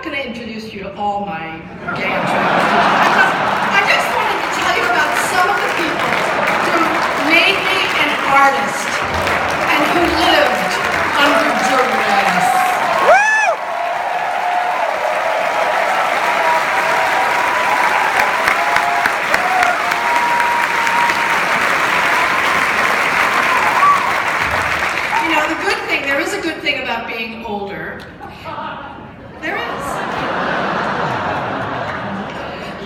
going to introduce you to all my gay attractions. I just wanted to tell you about some of the people who made me an artist and who lived under duress. You know, the good thing, there is a good thing about being older. There is.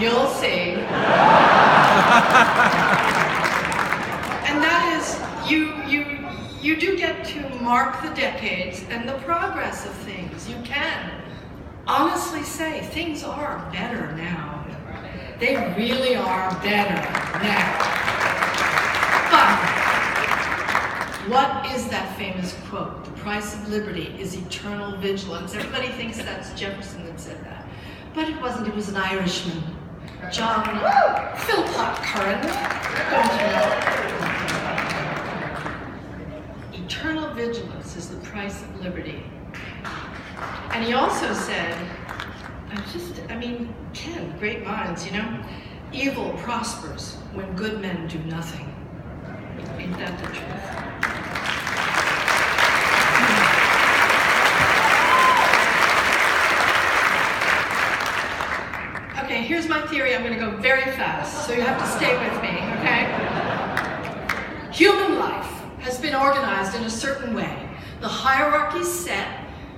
You'll see. And that is, you do get to mark the decades and the progress of things. You can honestly say things are better now. They really are better now. But what is that famous quote? The price of liberty is eternal vigilance. Everybody thinks that's Jefferson that said that. But it wasn't, it was an Irishman. John Philpott Curran. Don't you know? Eternal vigilance is the price of liberty. And he also said, Ken, great minds, you know? Evil prospers when good men do nothing. Ain't that the truth? Okay, here's my theory. I'm going to go very fast, so you have to stay with me, okay? Human life has been organized in a certain way. The hierarchy's set,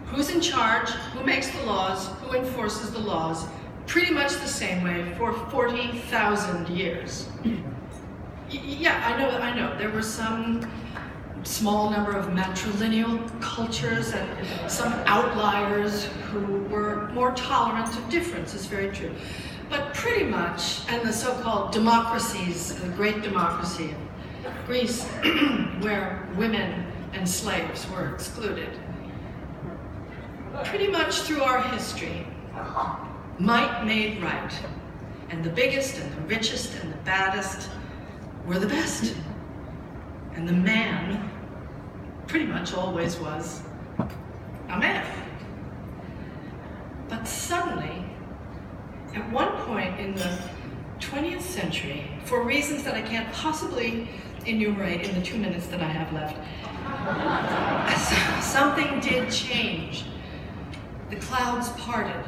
who's in charge, who makes the laws, who enforces the laws, pretty much the same way for 40,000 years. Yeah, I know. There were some small number of matrilineal cultures and some outliers who were more tolerant of difference, is very true. But pretty much, and the so-called democracies, the great democracy of Greece, where women and slaves were excluded, pretty much through our history, might made right. And the biggest and the richest and the baddest were the best. And the man pretty much always was a man. But suddenly, at one point in the 20th century, for reasons that I can't possibly enumerate in the 2 minutes that I have left, something did change. The clouds parted,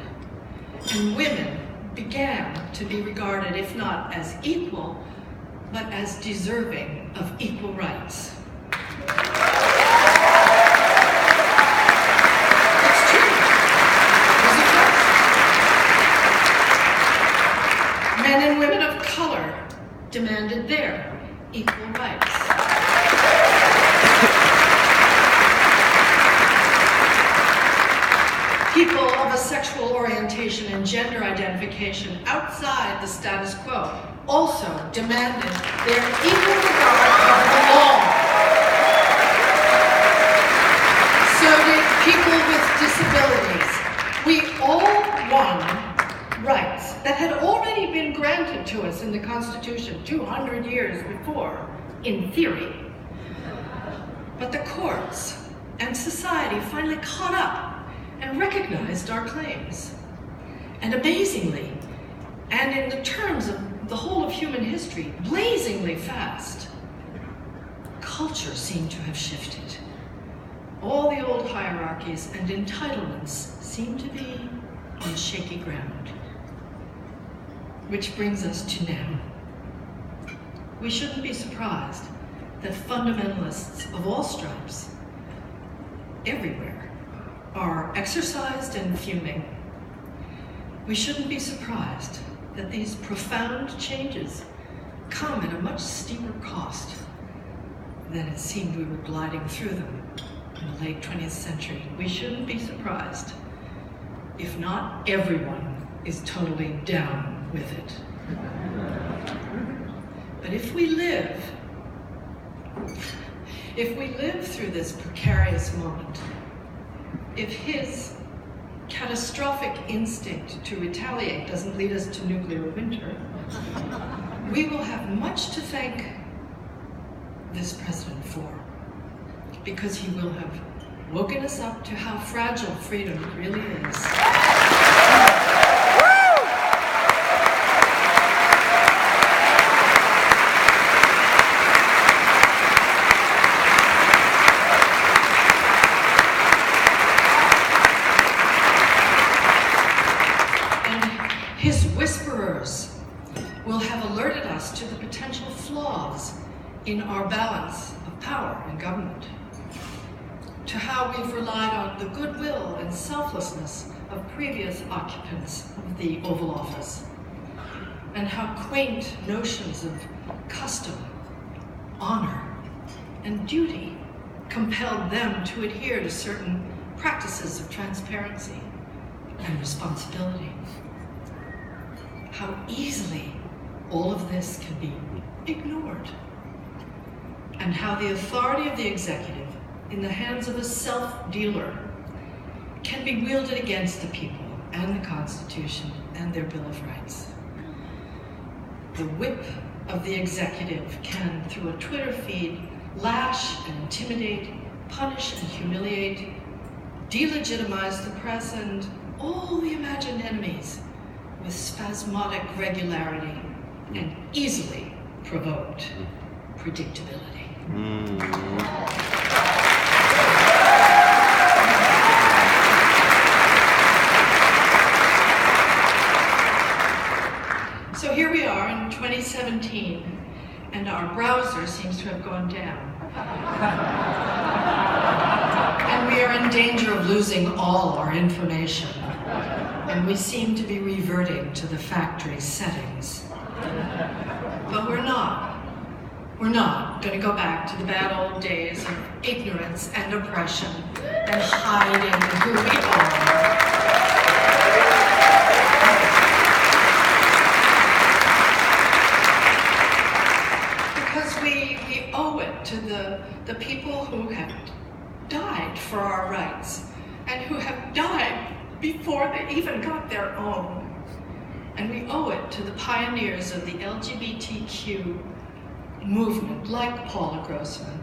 and women began to be regarded, if not as equal, but as deserving of equal rights. It's true. It was a first. Men and women of color demanded their equal rights. People of a sexual orientation and gender identification outside the status quo also demanded their equal regard of the law. So did people with disabilities. We all won rights that had already been granted to us in the Constitution 200 years before, in theory. But the courts and society finally caught up and recognized our claims. And amazingly, and in the terms of the whole of human history, blazingly fast, culture seemed to have shifted. All the old hierarchies and entitlements seem to be on shaky ground. Which brings us to now. We shouldn't be surprised that fundamentalists of all stripes, everywhere, are exercised and fuming. We shouldn't be surprised that these profound changes come at a much steeper cost than it seemed we were gliding through them in the late 20th century. We shouldn't be surprised if not everyone is totally down with it. But if we live through this precarious moment, if his catastrophic instinct to retaliate doesn't lead us to nuclear winter, we will have much to thank this president for, because he will have woken us up to how fragile freedom really is. His whisperers will have alerted us to the potential flaws in our balance of power in government, to how we've relied on the goodwill and selflessness of previous occupants of the Oval Office, and how quaint notions of custom, honor, and duty compelled them to adhere to certain practices of transparency and responsibility. How easily all of this can be ignored, and how the authority of the executive in the hands of a self-dealer can be wielded against the people and the Constitution and their Bill of Rights. The whip of the executive can, through a Twitter feed, lash and intimidate, punish and humiliate, delegitimize the press and all the imagined enemies with spasmodic regularity and easily provoked predictability. So here we are in 2017, and our browser seems to have gone down. And we are in danger of losing all our information. And we seem to be reverting to the factory settings. But we're not. We're not going to go back to the bad old days of ignorance and oppression and hiding who we are. Because we owe it to the people who have died for our rights and who have died before they even got their own. And we owe it to the pioneers of the LGBTQ movement, like Paula Grossman,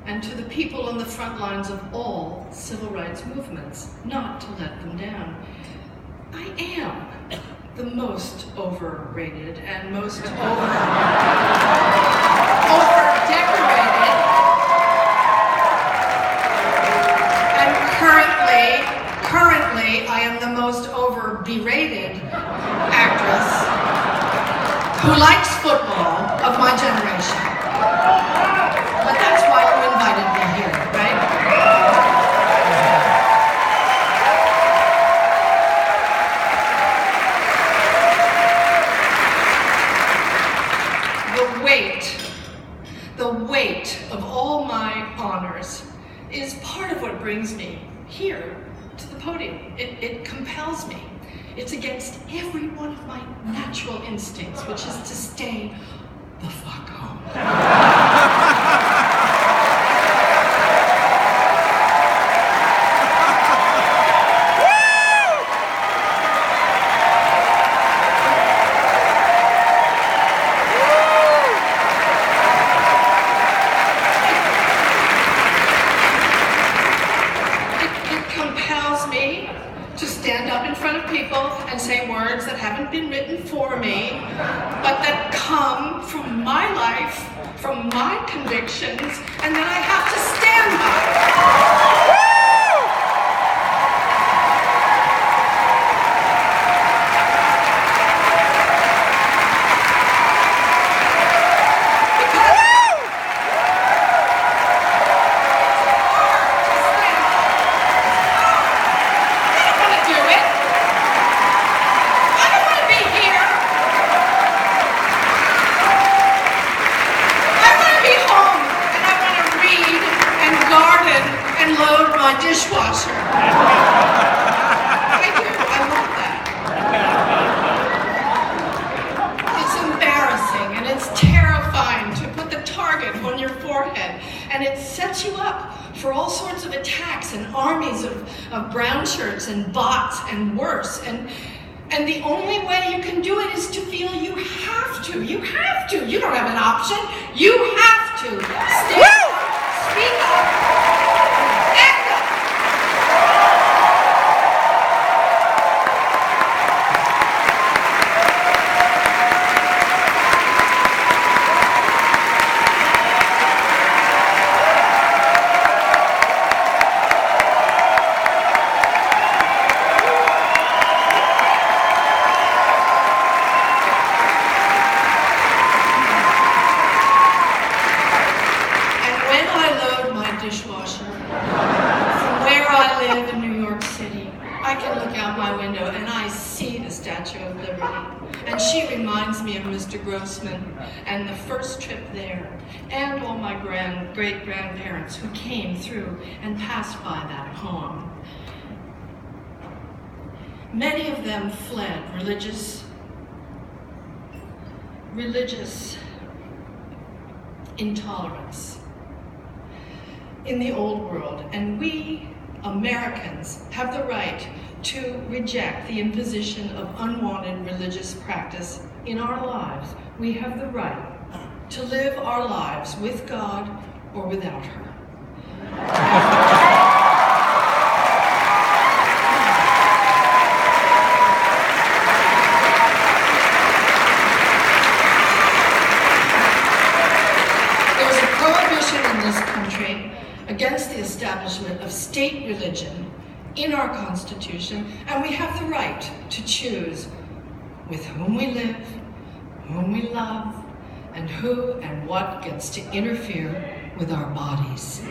and to the people on the front lines of all civil rights movements, not to let them down. I am the most overrated and most over-decorated, and currently I am the most over-berated actress who likes football of my generation. But that's why you invited me here, right? The weight of all my honors is part of what brings me here to the podium. It compels me. It's against every one of my natural instincts, which is to stay the fuck home. Stand up in front of people and say words that haven't been written for me, but that come from my life, from my convictions, and that I have to stand by. My dishwasher. I do. I love that. It's embarrassing and it's terrifying to put the target on your forehead, and it sets you up for all sorts of attacks and armies of brown shirts and bots and worse. And the only way you can do it is to feel you have to. You have to. You don't have an option. You have to. Stand up, speak up, act up. I can look out my window and I see the Statue of Liberty. And she reminds me of Mr. Grossman and the first trip there, and all my great-grandparents who came through and passed by that poem. Many of them fled religious intolerance in the old world, and we Americans have the right to reject the imposition of unwanted religious practice in our lives. We have the right to live our lives with God or without her. There's a prohibition in this country against the establishment of state religion in our Constitution, and we have the right to choose with whom we live, whom we love, and who and what gets to interfere with our bodies.